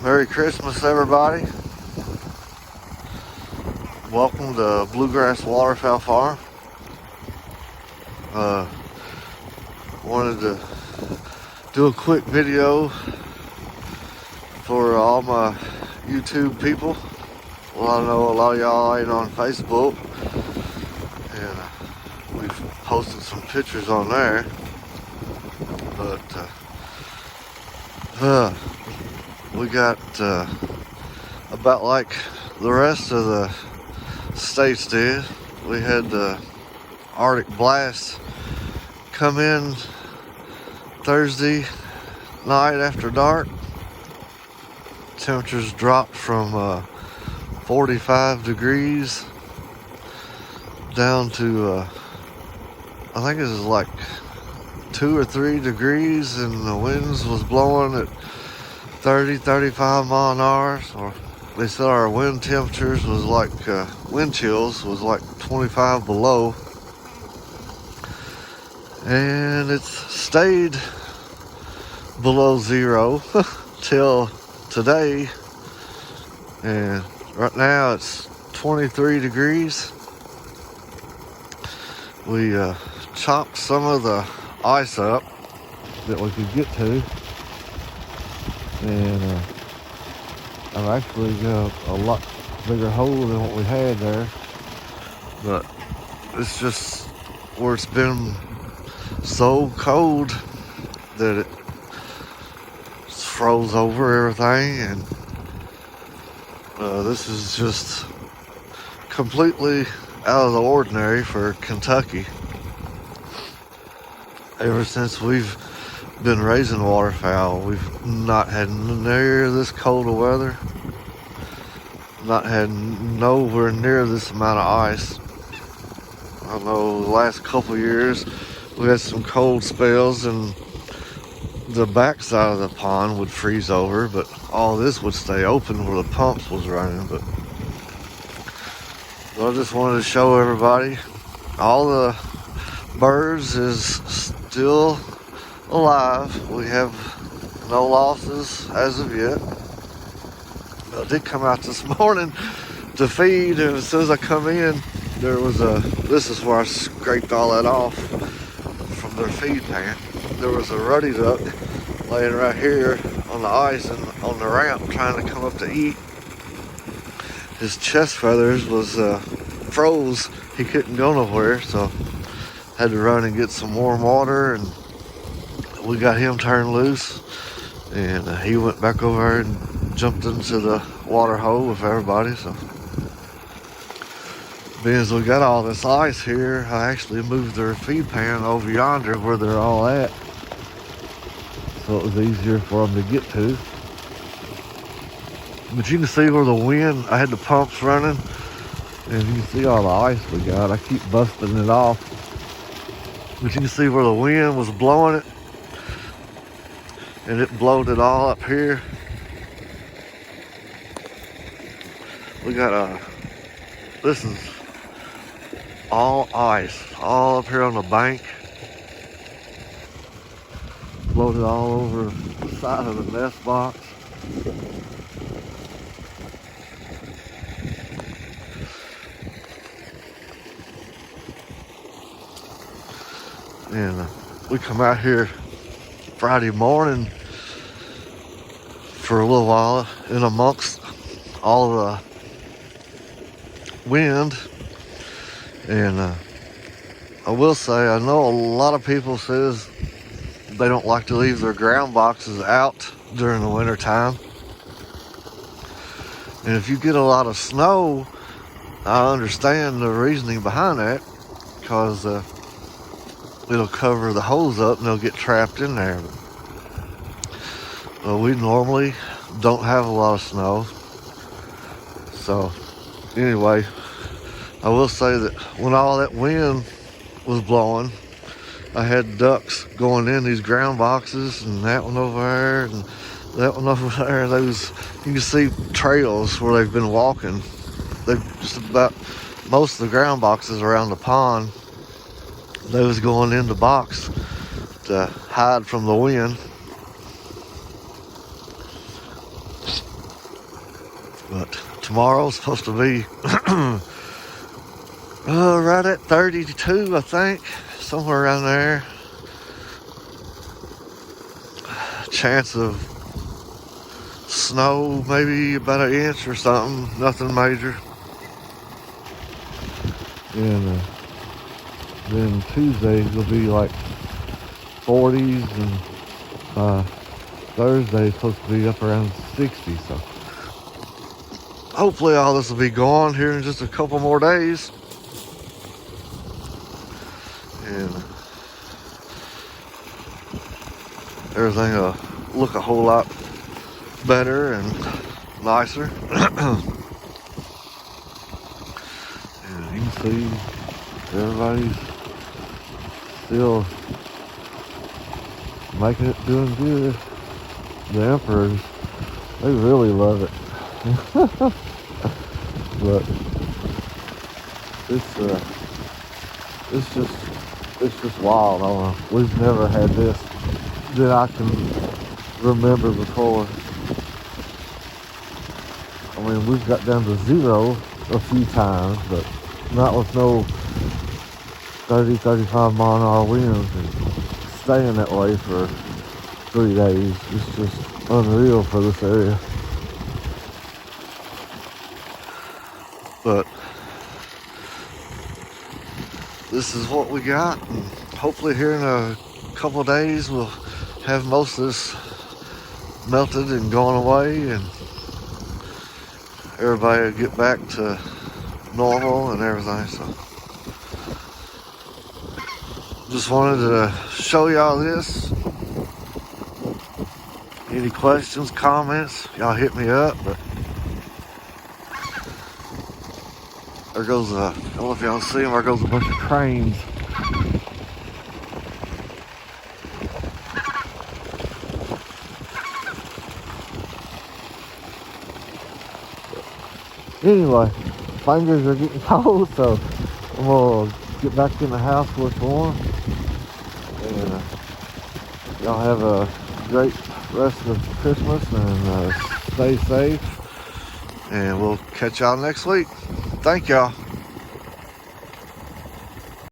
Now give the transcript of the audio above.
Merry Christmas, everybody. Welcome to Bluegrass Waterfowl Farm. Wanted to do a quick video for all my YouTube people. Well, I know a lot of y'all ain't on Facebook, and we've posted some pictures on there, but we got about like the rest of the states did. We had the Arctic blast come in Thursday night after dark. Temperatures dropped from 45 degrees down to I think it was like 2 or 3 degrees, and the winds was blowing at 30-35 mile an hour. So they said our wind temperatures was like wind chills was like 25 below, and it's stayed below zero till today, and right now it's 23 degrees. We chopped some of the ice up that we could get to, and I've actually got a lot bigger hole than what we had there, but it's just where it's been so cold that it froze over everything, and this is just completely out of the ordinary for Kentucky. Ever since we've been raising waterfowl, we've not had near this cold of weather, not had nowhere near this amount of ice. I know the last couple years we had some cold spells and the backside of the pond would freeze over, but all this would stay open where the pumps was running. But I just wanted to show everybody all the birds is still alive. We have no losses as of yet. I did come out this morning to feed, and as soon as I come in, there was this is where I scraped all that off from their feed pan. There was a ruddy duck laying right here on the ice and on the ramp trying to come up to eat. His chest feathers was froze. He couldn't go nowhere, so had to run and get some warm water, and we got him turned loose, and he went back over there and jumped into the water hole with everybody. So being as we got all this ice here, I actually moved their feed pan over yonder where they're all at, so it was easier for them to get to. But you can see where the wind, I had the pumps running, and you can see all the ice we got. I keep busting it off, but you can see where the wind was blowing it, and it blowed it all up here. We got this is all ice, all up here on the bank. Blowed it all over the side of the nest box. And we come out here Friday morning for a little while in amongst all the wind, and I will say, I know a lot of people says they don't like to leave their ground boxes out during the winter time, and if you get a lot of snow, I understand the reasoning behind that, because it'll cover the holes up and they'll get trapped in there. But we normally don't have a lot of snow. So anyway, I will say that when all that wind was blowing, I had ducks going in these ground boxes, and that one over there and that one over there. Those, you can see trails where they've been walking. They've just about most of the ground boxes around the pond, they was going in the box to hide from the wind. But tomorrow's supposed to be right at 32, I think, somewhere around there. Chance of snow, maybe about an inch or something, nothing major. And then Tuesday will be like 40s, and Thursday is supposed to be up around 60. So hopefully all this will be gone here in just a couple more days. And everything will look a whole lot better and nicer. And you can see everybody's still making it, doing good. The emperors, they really love it. But it's just wild. I don't know. We've never had this that I can remember before. I mean, we've got down to 0 a few times, but not with no 30, 35 mile an hour winds and staying that way for 3 days. It's just unreal for this area. But this is what we got, and hopefully here in a couple of days we'll have most of this melted and gone away, and everybody will get back to normal and everything. So just wanted to show y'all this. Any questions, comments, y'all hit me up. But there goes I don't know if y'all see them, there goes a bunch of cranes. Anyway, fingers are getting cold, so I'm gonna get back in the house where it's warm. And y'all have a great rest of Christmas, and stay safe. And we'll catch y'all next week. Thank y'all.